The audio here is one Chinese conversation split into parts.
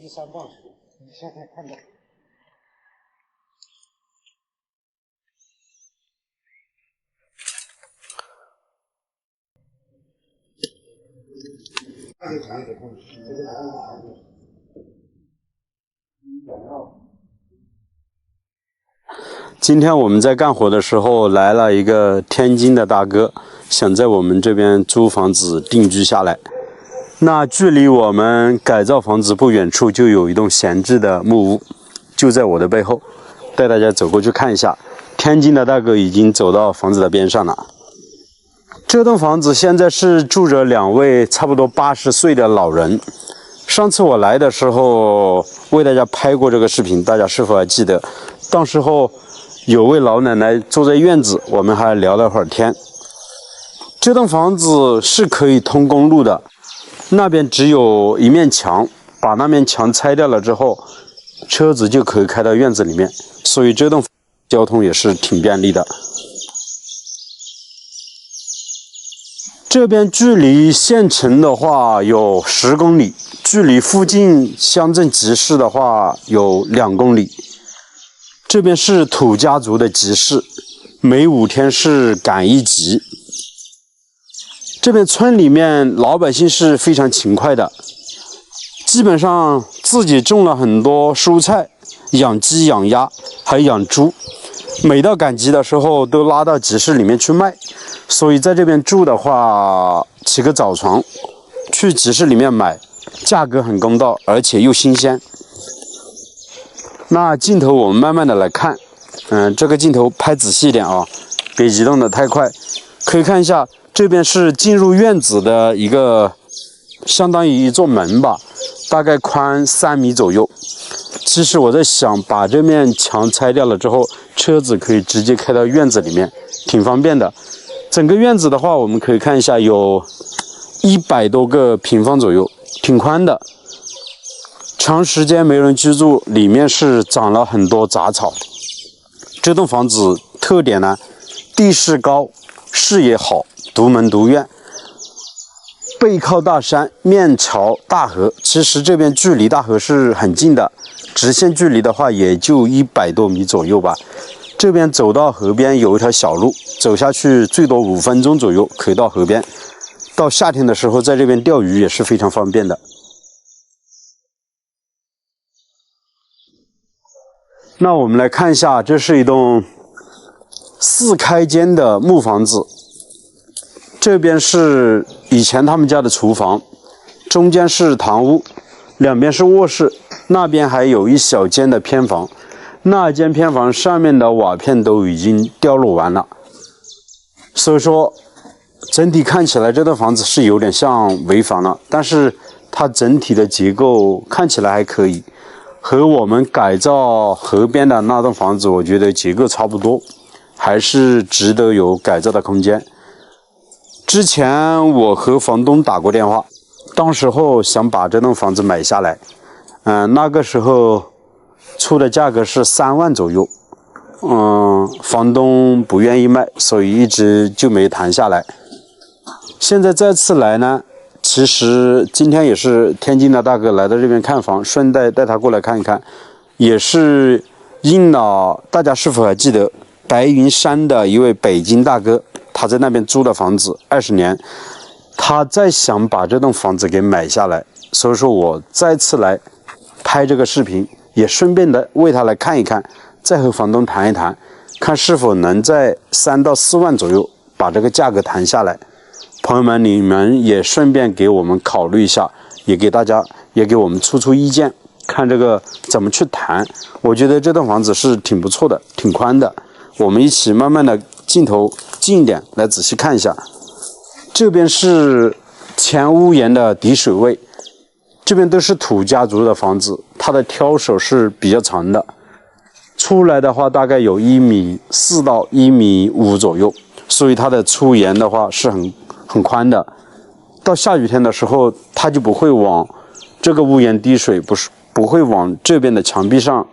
3磅，你现在看到。今天我们在干活的时候，来了一个天津的大哥，想在我们这边租房子定居下来。那距离我们改造房子不远处，就有一栋闲置的木屋，就在我的背后，带大家走过去看一下。天津的大哥已经走到房子的边上了。这栋房子现在是住着2位差不多80岁的老人。上次我来的时候为大家拍过这个视频，大家是否还记得？当时候有位老奶奶坐在院子，我们还聊了会儿天。这栋房子是可以通公路的，那边只有一面墙，把那面墙拆掉了之后，车子就可以开到院子里面，所以这栋交通也是挺便利的。这边距离县城的话有10公里，距离附近乡镇集市的话有2公里。这边是土家族的集市，每5天是赶1集。这边村里面老百姓是非常勤快的，基本上自己种了很多蔬菜，养鸡养鸭还养猪，每到赶集的时候都拉到集市里面去卖。所以在这边住的话，起个早床去集市里面买，价格很公道，而且又新鲜。那镜头我们慢慢的来看，这个镜头拍仔细一点啊，别移动的太快。可以看一下，这边是进入院子的一个相当于一座门吧，大概宽3米左右。其实我在想，把这面墙拆掉了之后，车子可以直接开到院子里面，挺方便的。整个院子的话，我们可以看一下，有100多个平方左右，挺宽的。长时间没人居住，里面是长了很多杂草。这栋房子特点呢，地势高，视野好，独门独院，背靠大山，面朝大河。其实这边距离大河是很近的，直线距离的话也就100多米左右吧。这边走到河边有一条小路，走下去最多5分钟左右可以到河边。到夏天的时候，在这边钓鱼也是非常方便的。那我们来看一下，这是一栋4开间的木房子。这边是以前他们家的厨房，中间是堂屋，2边是卧室，那边还有一小间的偏房。那间偏房上面的瓦片都已经掉落完了，所以说整体看起来这栋房子是有点像危房了，但是它整体的结构看起来还可以，和我们改造河边的那栋房子我觉得结构差不多，还是值得有改造的空间。之前我和房东打过电话，当时候想把这栋房子买下来，那个时候出的价格是3万左右，房东不愿意卖，所以一直就没谈下来。现在再次来呢，其实今天也是天津的大哥来到这边看房，顺带带他过来看一看，也是应了大家是否还记得白云山的一位北京大哥，他在那边租的房子20年，他在想把这栋房子给买下来，所以说我再次来拍这个视频，也顺便的为他来看一看，再和房东谈一谈，看是否能在3到4万左右把这个价格谈下来。朋友们，你们也顺便给我们考虑一下，也给大家也给我们出意见，看这个怎么去谈。我觉得这栋房子是挺不错的，挺宽的。我们一起慢慢的镜头近一点来仔细看一下。这边是前屋檐的底水位，这边都是土家族的房子，它的挑手是比较长的，出来的话大概有1.4米到1.5米左右，所以它的出檐的话是很宽的。到下雨天的时候，它就不会往这个屋檐滴水，不会往这边的墙壁上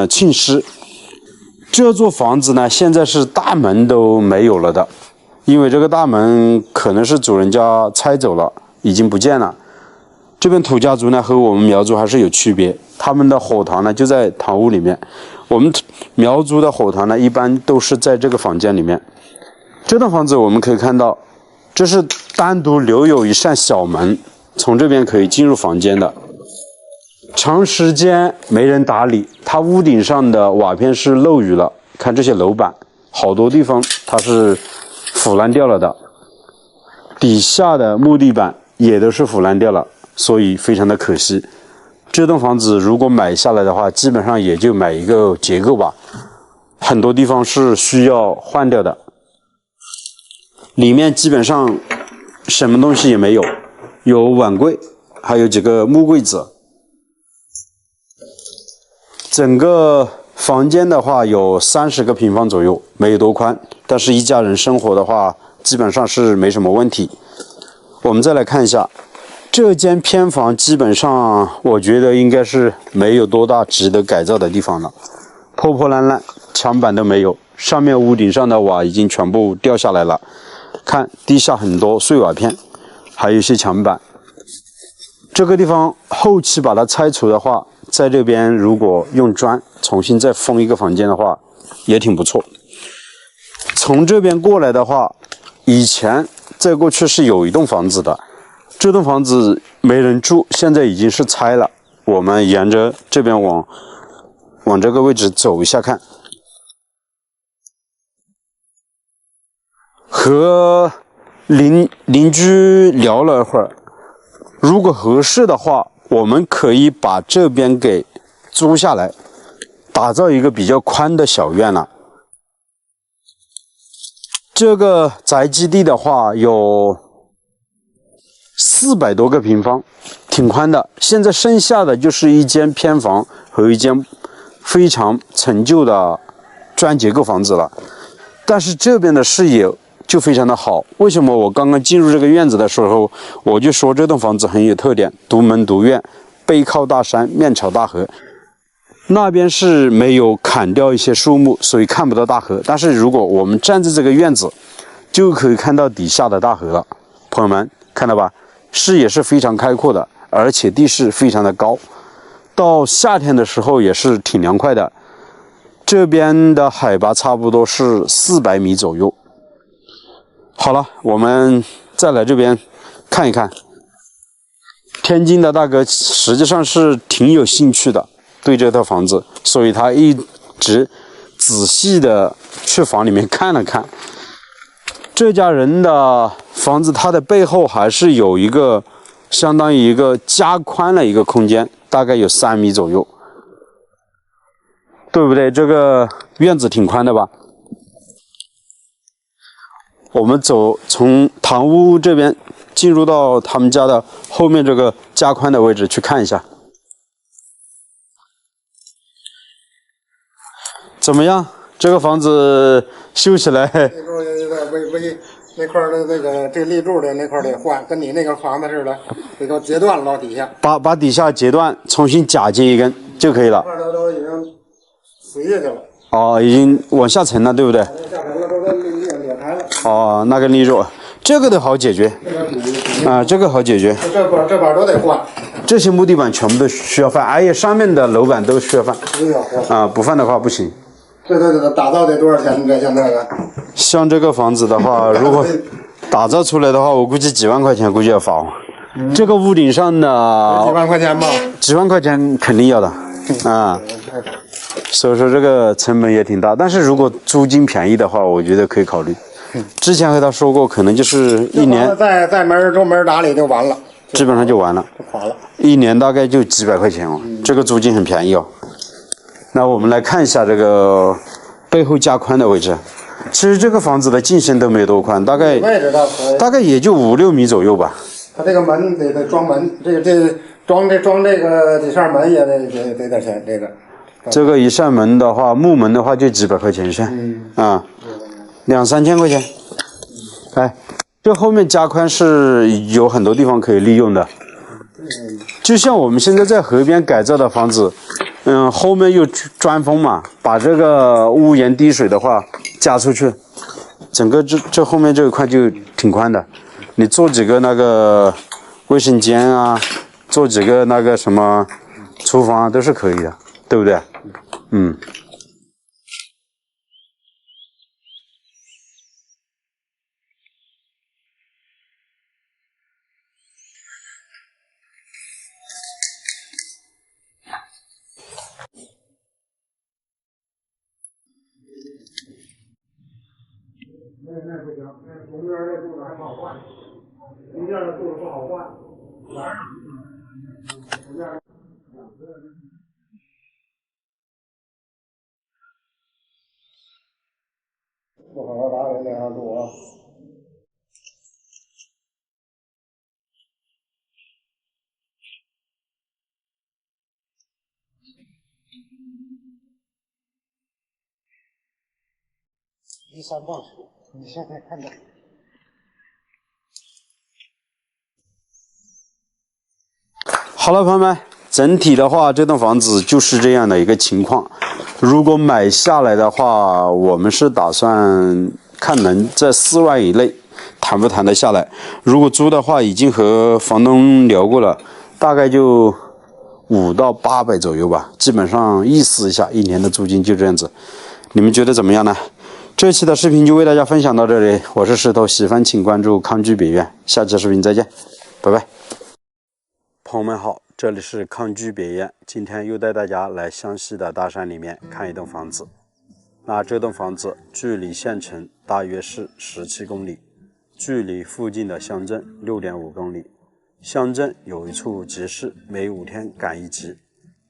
浸湿。这座房子呢，现在是大门都没有了的，因为这个大门可能是主人家拆走了，已经不见了。这边土家族呢和我们苗族还是有区别，他们的火塘呢就在堂屋里面，我们苗族的火塘呢一般都是在这个房间里面。这栋房子我们可以看到，这是单独留有一扇小门，从这边可以进入房间的。长时间没人打理，它屋顶上的瓦片是漏雨了，看这些楼板，好多地方它是腐烂掉了的，底下的木地板也都是腐烂掉了，所以非常的可惜。这栋房子如果买下来的话，基本上也就买一个结构吧，很多地方是需要换掉的。里面基本上什么东西也没有，有碗柜，还有几个木柜子。整个房间的话有30个平方左右，没有多宽，但是一家人生活的话基本上是没什么问题。我们再来看一下这间偏房，基本上我觉得应该是没有多大值得改造的地方了，破破烂烂，墙板都没有，上面屋顶上的瓦已经全部掉下来了，看地下很多碎瓦片，还有一些墙板。这个地方后期把它拆除的话，在这边如果用砖重新再封一个房间的话，也挺不错。从这边过来的话，以前在过去是有一栋房子的，这栋房子没人住，现在已经是拆了。我们沿着这边往这个位置走一下看。和邻居聊了会儿，如果合适的话，我们可以把这边给租下来，打造一个比较宽的小院了。这个宅基地的话有400多个平方，挺宽的。现在剩下的就是一间偏房和一间非常陈旧的砖结构房子了。但是这边的视野就非常的好。为什么我刚刚进入这个院子的时候，我就说这栋房子很有特点，独门独院，背靠大山，面朝大河。那边是没有砍掉一些树木，所以看不到大河。但是如果我们站在这个院子，就可以看到底下的大河了。朋友们看到吧，视野是非常开阔的，而且地势非常的高。到夏天的时候也是挺凉快的。这边的海拔差不多是400米左右。好了，我们再来这边看一看。天津的大哥实际上是挺有兴趣的，对这套房子，所以他一直仔细的去房里面看了看。这家人的房子，它的背后还是有一个相当于一个加宽了一个空间，大概有3米左右，对不对？这个院子挺宽的吧？我们从堂屋这边进入到他们家的后面这个加宽的位置去看一下，怎么样？这个房子修起来？那块的那个这立柱的那块得换，跟你那个房子似的，这个截断了底下。把底下截断，重新假接一根就可以了。那块都已经死下去了。哦，已经往下沉了，对不对？下沉了，都裂开了。哦，那个立柱，这个都好解决。啊，这个好解决。这板都得换。这些木地板全部都需要换，而且上面的楼板都需要换。啊，不换的话不行。这打造得多少钱？这像这个？像这个房子的话，如果打造出来的话，我估计几万块钱估计要花。这个屋顶上的几万块钱吧？几万块钱肯定要的。啊。所以说这个成本也挺大，但是如果租金便宜的话，我觉得可以考虑。之前和他说过，可能就是1年，再没专门打理就完了，基本上就完了，就垮了。1年大概就几百块钱哦，这个租金很便宜哦。那我们来看一下这个背后加宽的位置。其实这个房子的进深都没有多宽，大概也就5、6米左右吧。它这个门得装门，装这个几扇门也得点钱，这个。这个一扇门的话，木门的话就几百块钱一扇，啊，2、3千块钱。哎，这后面加宽是有很多地方可以利用的，就像我们现在在河边改造的房子，后面有砖封嘛，把这个屋檐滴水的话加出去，整个这后面这一块就挺宽的。你做几个那个卫生间啊，做几个那个什么厨房都是可以的，对不对？嗯。那不行，那东边那柱子还不好换，东边的柱子不好换，不好好打理那样柱啊。13磅水，你现在看到。好了，朋友们，整体的话，这栋房子就是这样的一个情况。如果买下来的话，我们是打算看能在4万以内谈不谈得下来。如果租的话，已经和房东聊过了，大概就500到800左右吧，基本上意思一下，1年的租金就这样子。你们觉得怎么样呢？这期的视频就为大家分享到这里，我是石头，喜欢请关注康居北苑，下期视频再见，拜拜。朋友们好，这里是康居北苑，今天又带大家来湘西的大山里面看一栋房子。那这栋房子距离县城大约是17公里，距离附近的乡镇6.5公里。乡镇有一处集市，每5天赶一集。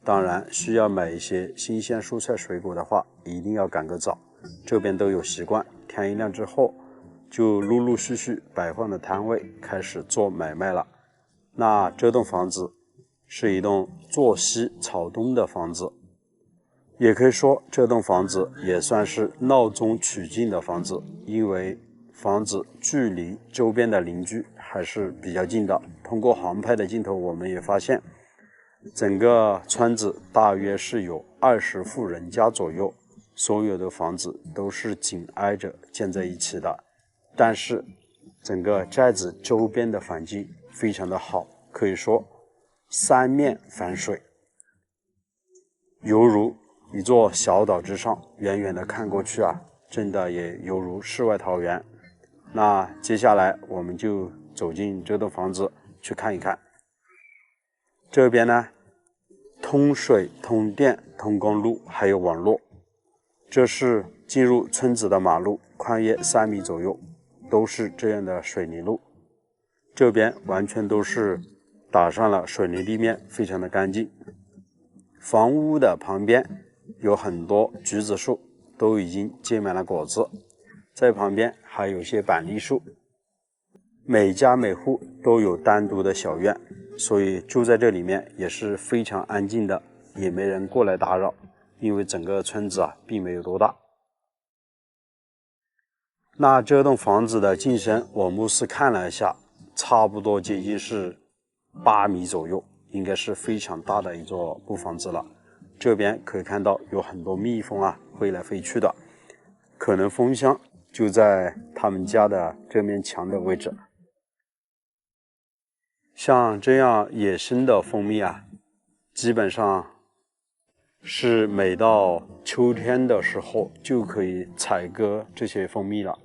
当然，需要买一些新鲜蔬菜水果的话，一定要赶个早。这边都有习惯，天一亮之后，就陆陆续续摆放的摊位开始做买卖了。那这栋房子是一栋坐西朝东的房子，也可以说这栋房子也算是闹中取静的房子，因为房子距离周边的邻居还是比较近的。通过航拍的镜头，我们也发现整个村子大约是有20户人家左右，所有的房子都是紧挨着建在一起的，但是整个寨子周边的环境非常的好，可以说三面环水，犹如一座小岛之上，远远的看过去啊，真的也犹如世外桃源。那接下来我们就走进这栋房子去看一看。这边呢，通水、通电、通公路，还有网络。这是进入村子的马路，宽约3米左右，都是这样的水泥路。这边完全都是打上了水泥地面，非常的干净。房屋的旁边有很多橘子树，都已经结满了果子，在旁边还有些板栗树。每家每户都有单独的小院，所以住在这里面也是非常安静的，也没人过来打扰，因为整个村子并没有多大。那这栋房子的进深，我目视看了一下，差不多接近是8米左右，应该是非常大的一座木房子了。这边可以看到有很多蜜蜂飞来飞去的，可能蜂箱就在他们家的这面墙的位置。像这样野生的蜂蜜基本上是每到秋天的时候就可以采割这些蜂蜜了。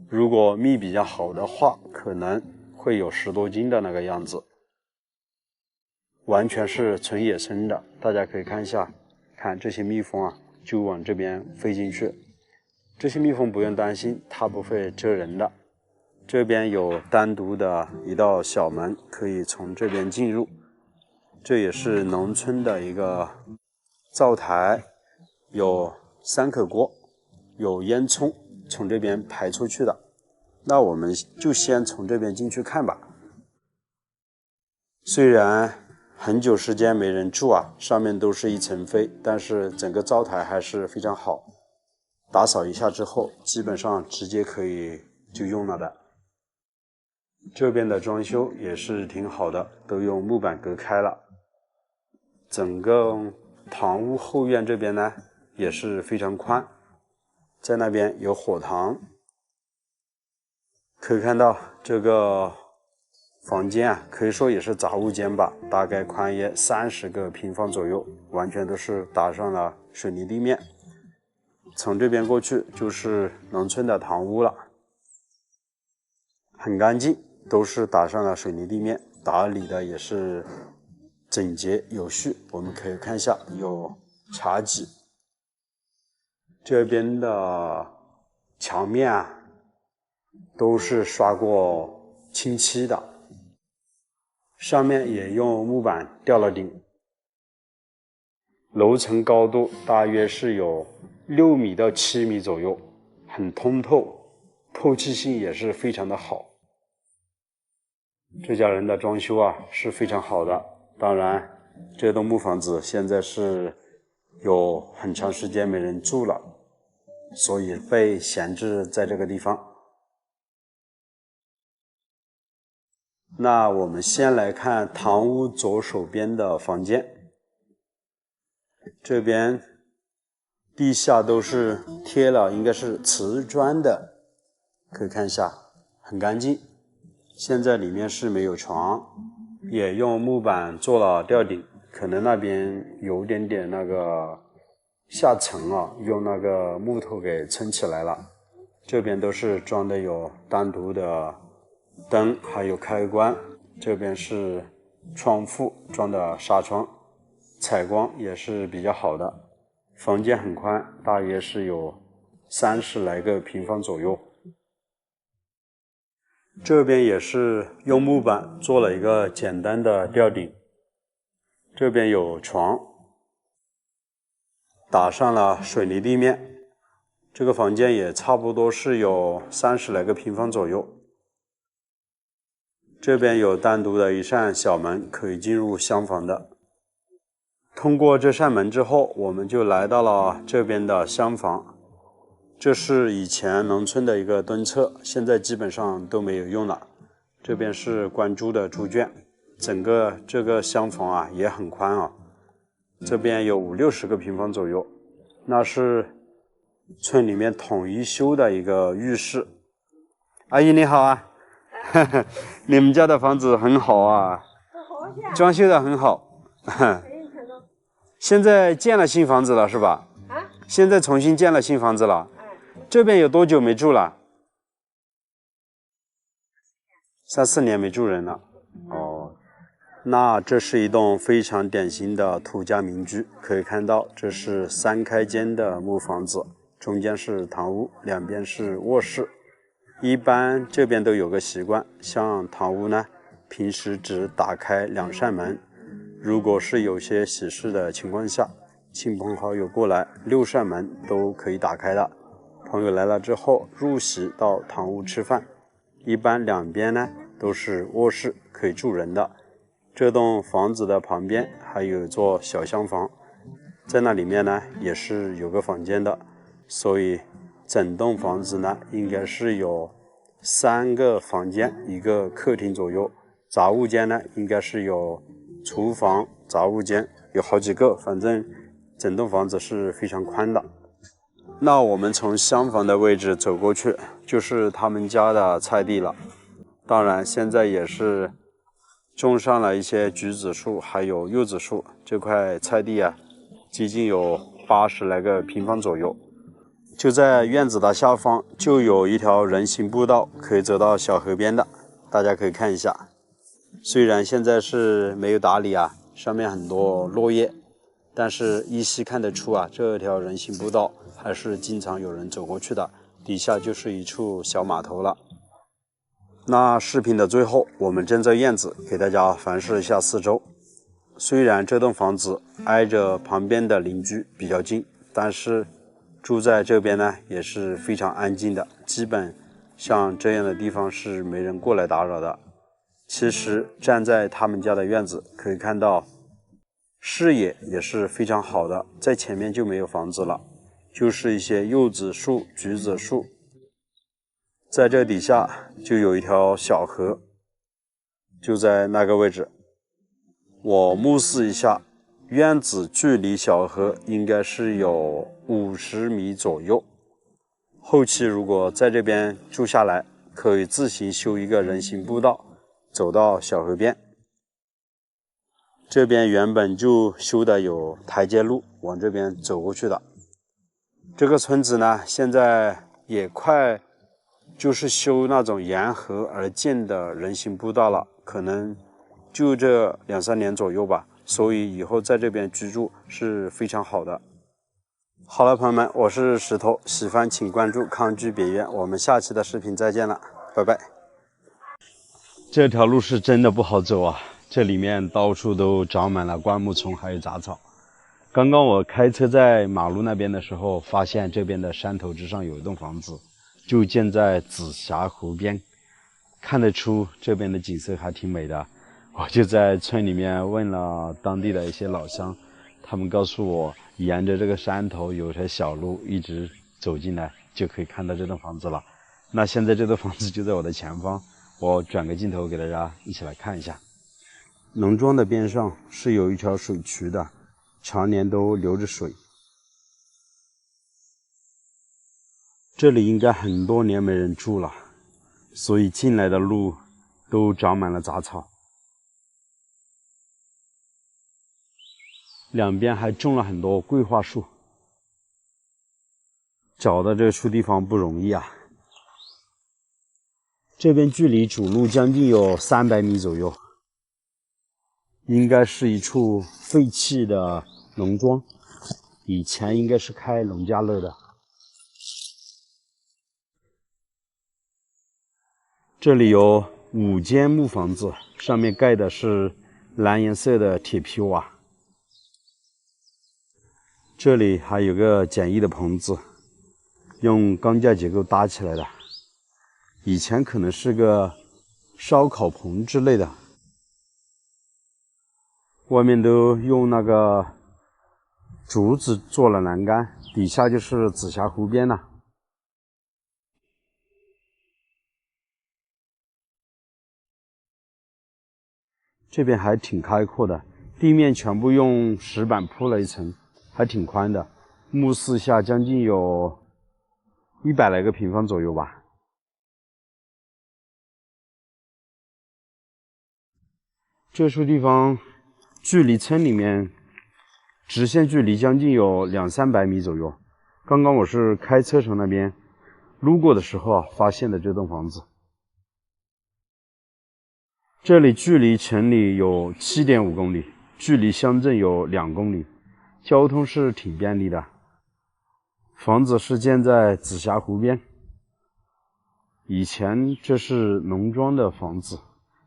如果蜜比较好的话，可能会有10多斤的那个样子，完全是纯野生的。大家可以看一下，看这些蜜蜂就往这边飞进去。这些蜜蜂不用担心，它不会蛰人的。这边有单独的一道小门，可以从这边进入。这也是农村的一个灶台，有3口锅，有烟囱从这边排出去的。那我们就先从这边进去看吧。虽然很久时间没人住上面都是一层灰，但是整个灶台还是非常好，打扫一下之后基本上直接可以就用了的。这边的装修也是挺好的，都用木板隔开了。整个堂屋后院这边呢也是非常宽，在那边有火塘，可以看到这个房间啊，可以说也是杂物间吧，大概宽约30个平方左右，完全都是打上了水泥地面。从这边过去就是农村的堂屋了，很干净，都是打上了水泥地面，打理的也是整洁有序。我们可以看一下，有茶几，这边的墙面啊都是刷过清漆的，上面也用木板吊了顶。楼层高度大约是有6米到7米左右，很通透，透气性也是非常的好。这家人的装修啊是非常好的，当然这栋木房子现在是有很长时间没人住了，所以被闲置在这个地方。那我们先来看堂屋左手边的房间，这边地下都是贴了应该是瓷砖的，可以看一下很干净。现在里面是没有床，也用木板做了吊顶，可能那边有点点那个下层啊，用那个木头给撑起来了。这边都是装的有单独的灯，还有开关。这边是窗户装的纱窗，采光也是比较好的。房间很宽，大约是有30来个平方左右。这边也是用木板做了一个简单的吊顶，这边有床，打上了水泥地面。这个房间也差不多是有30来个平方左右。这边有单独的一扇小门，可以进入厢房的。通过这扇门之后，我们就来到了这边的厢房。这是以前农村的一个蹲厕，现在基本上都没有用了。这边是关猪的猪圈，整个这个厢房啊也很宽啊，这边有50-60个平方左右。那是村里面统一修的一个浴室。阿姨你好啊，你们家的房子很好啊，装修的很好。现在建了新房子了是吧？现在重新建了新房子了。这边有多久没住了？3-4年没住人了。哦，那这是一栋非常典型的土家民居，可以看到这是3开间的木房子，中间是堂屋，两边是卧室。一般这边都有个习惯，像堂屋呢，平时只打开2扇门，如果是有些喜事的情况下，亲朋好友过来，6扇门都可以打开的。朋友来了之后，入席到堂屋吃饭，一般两边呢都是卧室，可以住人的。这栋房子的旁边还有一座小厢房，在那里面呢也是有个房间的，所以整栋房子呢应该是有3个房间，1个客厅左右。杂物间呢应该是有厨房、杂物间，有好几个，反正整栋房子是非常宽的。那我们从厢房的位置走过去，就是他们家的菜地了。当然现在也是种上了一些橘子树还有柚子树，这块菜地啊接近有80来个平方左右。就在院子的下方就有一条人行步道，可以走到小河边的，大家可以看一下。虽然现在是没有打理啊，上面很多落叶，但是依稀看得出啊，这条人行步道还是经常有人走过去的，底下就是一处小码头了。那视频的最后，我们站在院子给大家环视一下四周。虽然这栋房子挨着旁边的邻居比较近，但是住在这边呢也是非常安静的，基本像这样的地方是没人过来打扰的。其实站在他们家的院子可以看到视野也是非常好的，在前面就没有房子了，就是一些柚子树、橘子树，在这底下就有一条小河，就在那个位置。我目视一下，院子距离小河应该是有50米左右。后期如果在这边住下来，可以自行修一个人行步道，走到小河边。这边原本就修的有台阶路，往这边走过去的。这个村子呢，现在也快就是修那种沿河而建的人行步道了，可能就这2、3年左右吧，所以以后在这边居住是非常好的。好了，朋友们，我是石头，喜欢请关注康居别院，我们下期的视频再见了，拜拜。这条路是真的不好走啊，这里面到处都长满了灌木丛还有杂草。刚刚我开车在马路那边的时候，发现这边的山头之上有一栋房子，就建在紫霞湖边，看得出这边的景色还挺美的。我就在村里面问了当地的一些老乡，他们告诉我，沿着这个山头有条小路一直走进来，就可以看到这栋房子了。那现在这栋房子就在我的前方，我转个镜头给大家一起来看一下。农庄的边上是有一条水渠的，常年都流着水。这里应该很多年没人住了，所以进来的路都长满了杂草。两边还种了很多桂花树，找到这处地方不容易啊。这边距离主路将近有300米左右，应该是一处废弃的农庄，以前应该是开农家乐的。这里有5间木房子，上面盖的是蓝颜色的铁皮瓦。这里还有个简易的棚子，用钢架结构搭起来的，以前可能是个烧烤棚之类的。外面都用那个竹子做了栏杆，底下就是紫霞湖边了。这边还挺开阔的，地面全部用石板铺了一层，还挺宽的。目视下将近有100来个平方左右吧。这处地方距离村里面直线距离将近有200、300米左右。刚刚我是开车从那边路过的时候发现的这栋房子。这里距离城里有7.5公里，距离乡镇有2公里，交通是挺便利的。房子是建在紫霞湖边，以前这是农庄的房子，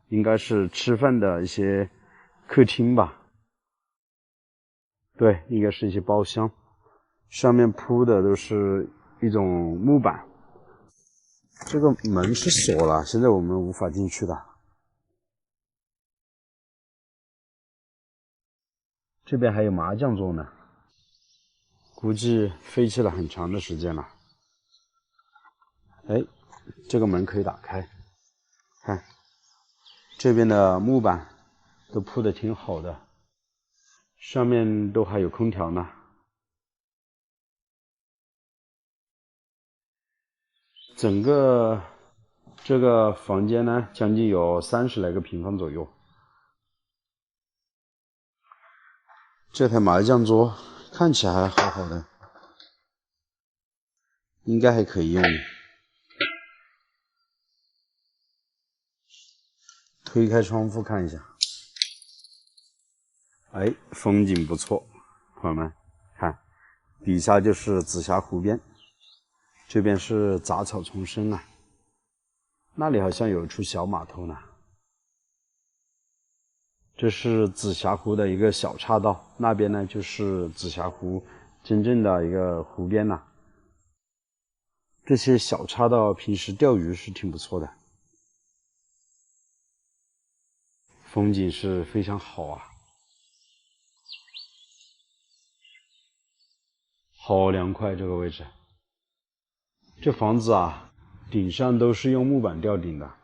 应该是吃饭的一些客厅吧。对，应该是一些包厢，上面铺的都是一种木板。这个门是锁了，现在我们无法进去的。这边还有麻将桌呢，估计废弃了很长的时间了。哎，这个门可以打开，看这边的木板都铺的挺好的，上面都还有空调呢。整个这个房间呢，将近有30来个平方左右。这台麻将桌看起来还好好的，应该还可以用。推开窗户看一下，哎，风景不错，朋友们看，底下就是紫霞湖边，这边是杂草丛生啊，那里好像有一处小码头呢。这是紫霞湖的一个小岔道，那边呢就是紫霞湖真正的一个湖边了。这些小岔道平时钓鱼是挺不错的，风景是非常好啊，好凉快这个位置。这房子啊，顶上都是用木板吊顶的，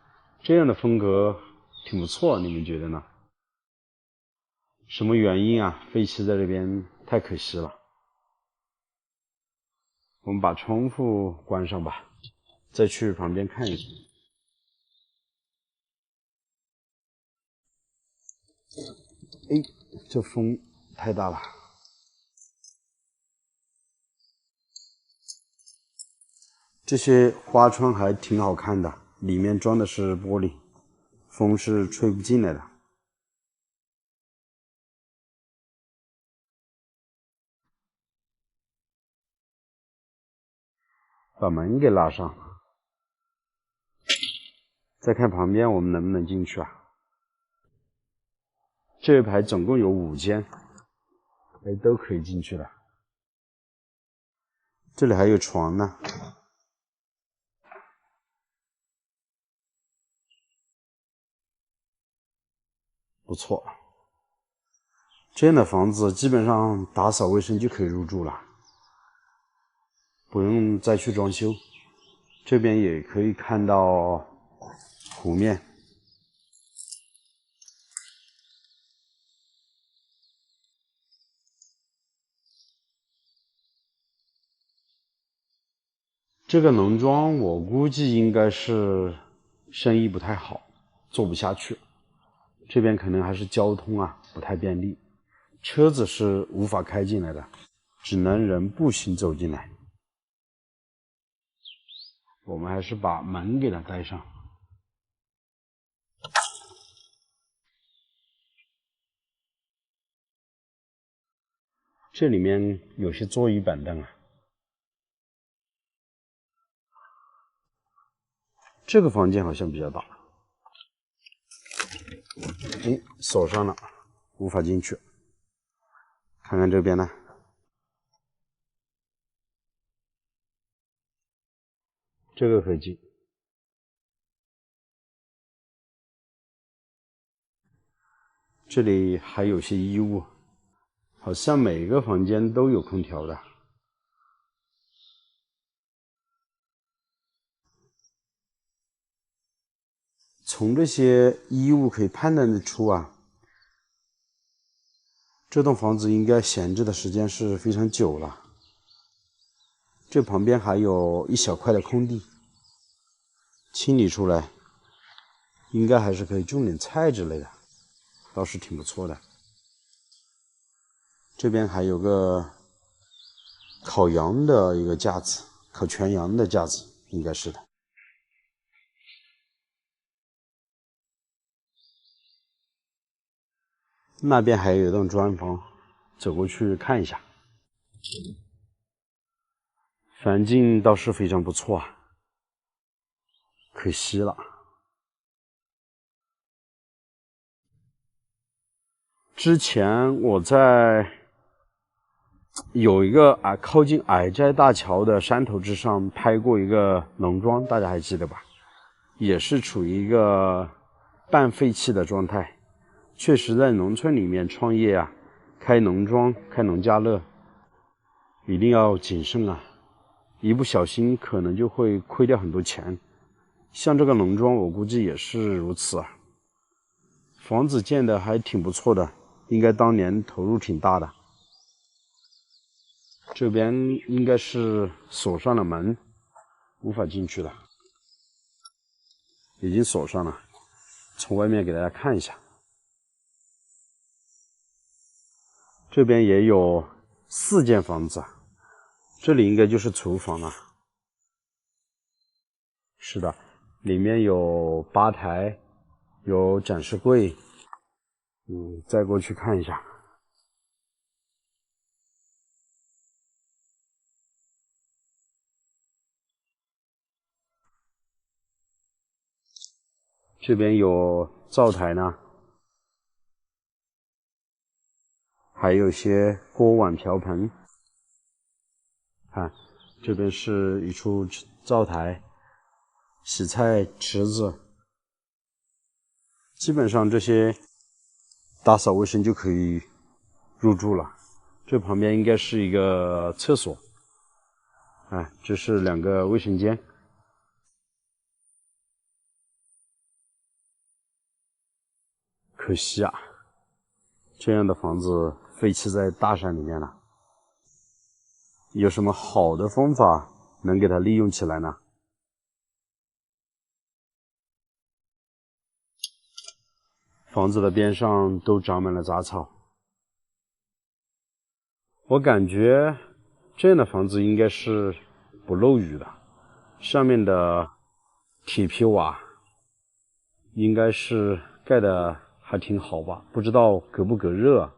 这样的风格挺不错，你们觉得呢？什么原因啊？废弃在这边太可惜了。我们把窗户关上吧，再去旁边看一下。哎，这风太大了。这些花窗还挺好看的，里面装的是玻璃，风是吹不进来的。把门给拉上，再看旁边我们能不能进去啊？这一排总共有5间，哎，都可以进去的。这里还有床呢，不错。这样的房子基本上打扫卫生就可以入住了，不用再去装修。这边也可以看到湖面。这个农庄我估计应该是生意不太好，做不下去。这边可能还是交通啊不太便利，车子是无法开进来的，只能人步行走进来。我们还是把门给它带上。这里面有些桌椅板凳啊。这个房间好像比较大，哎，锁上了，无法进去。看看这边呢，这个可以进。这里还有些衣物，好像每个房间都有空调的。从这些衣物可以判断得出啊，这栋房子应该闲置的时间是非常久了。这旁边还有一小块的空地，清理出来，应该还是可以种点菜之类的，倒是挺不错的。这边还有个烤羊的一个架子，烤全羊的架子，应该是的。那边还有一栋砖房，走过去看一下。环境倒是非常不错啊，可惜了。之前我在有一个靠近矮寨大桥的山头之上拍过一个农庄，大家还记得吧？也是处于一个半废弃的状态。确实在农村里面创业啊，开农庄、开农家乐，一定要谨慎啊，一不小心可能就会亏掉很多钱。像这个农庄，我估计也是如此啊。房子建的还挺不错的，应该当年投入挺大的。这边应该是锁上了门，无法进去的，已经锁上了。从外面给大家看一下。这边也有4间房子，这里应该就是厨房了。是的，里面有吧台，有展示柜。再过去看一下。这边有灶台呢，还有些锅碗瓢盆。看，这边是一处灶台，洗菜池子，基本上这些打扫卫生就可以入住了。这旁边应该是一个厕所，这是2个卫生间。可惜啊，这样的房子废弃在大山里面了。有什么好的方法能给它利用起来呢？房子的边上都长满了杂草。我感觉这样的房子应该是不漏雨的，上面的铁皮瓦应该是盖的还挺好吧，不知道隔不隔热。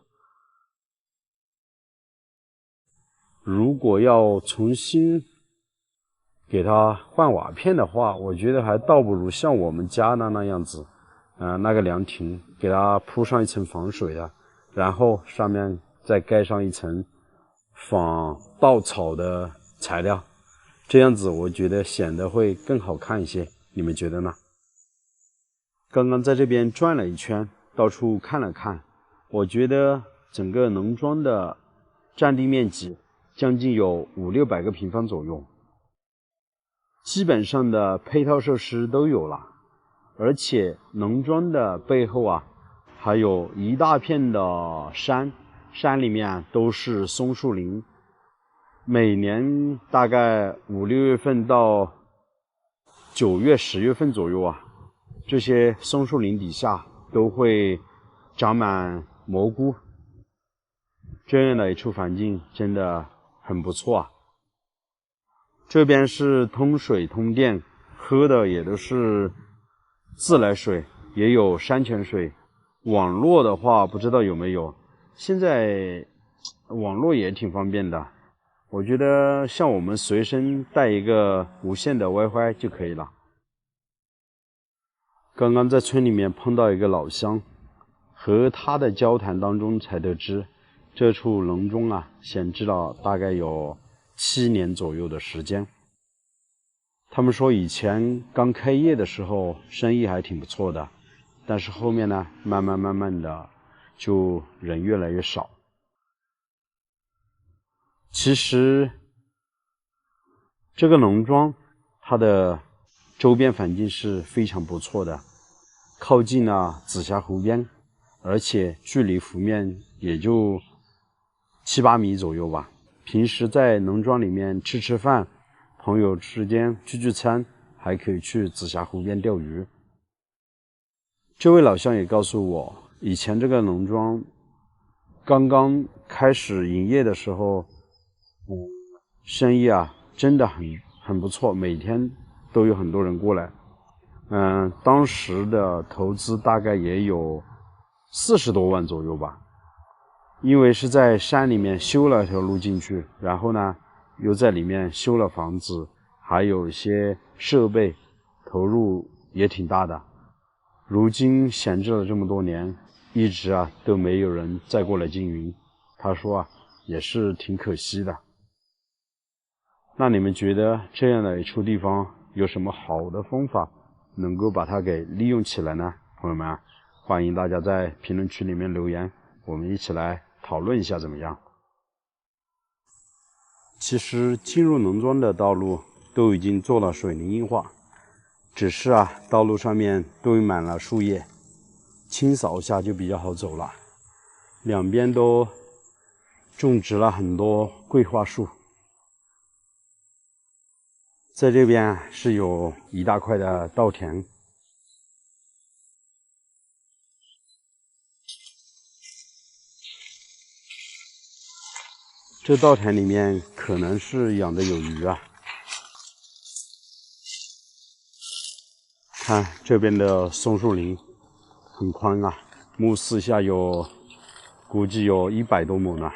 如果要重新给它换瓦片的话，我觉得还倒不如像我们家的那样子，那个凉亭给它铺上一层防水的，然后上面再盖上一层仿稻草的材料，这样子我觉得显得会更好看一些，你们觉得呢？刚刚在这边转了一圈，到处看了看，我觉得整个农庄的占地面积将近有500-600个平方左右，基本上的配套设施都有了，而且农庄的背后啊，还有一大片的山，山里面都是松树林。每年大概5-6月份到9月、10月份左右啊，这些松树林底下都会长满蘑菇。这样的一处环境真的很不错啊。这边是通水通电，喝的也都是自来水，也有山泉水。网络的话不知道有没有，现在网络也挺方便的，我觉得像我们随身带一个无线的 WiFi 就可以了。刚刚在村里面碰到一个老乡，和他的交谈当中才得知，这处农庄啊闲置了大概有7年左右的时间。他们说以前刚开业的时候生意还挺不错的，但是后面呢慢慢的就人越来越少。其实这个农庄它的周边环境是非常不错的，靠近了紫霞湖边，而且距离湖面也就7-8米左右吧。平时在农庄里面吃饭，朋友之间聚餐，还可以去紫霞湖边钓鱼。这位老乡也告诉我，以前这个农庄刚刚开始营业的时候，生意啊真的很不错，每天都有很多人过来。当时的投资大概也有40多万左右吧，因为是在山里面修了一条路进去，然后呢又在里面修了房子，还有一些设备，投入也挺大的。如今闲置了这么多年，一直啊都没有人再过来经营，他说啊也是挺可惜的。那你们觉得这样的一处地方有什么好的方法能够把它给利用起来呢？朋友们啊，欢迎大家在评论区里面留言，我们一起来讨论一下怎么样。其实进入农庄的道路都已经做了水泥硬化，只是啊道路上面堆满了树叶，清扫一下就比较好走了。两边都种植了很多桂花树，在这边是有一大块的稻田。这稻田里面可能是养的有鱼啊。看这边的松树林很宽啊，目视下有估计有100多亩呢。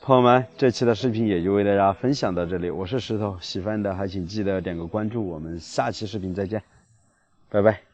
朋友们，这期的视频也就为大家分享到这里，我是石头，喜欢的还请记得点个关注，我们下期视频再见，拜拜。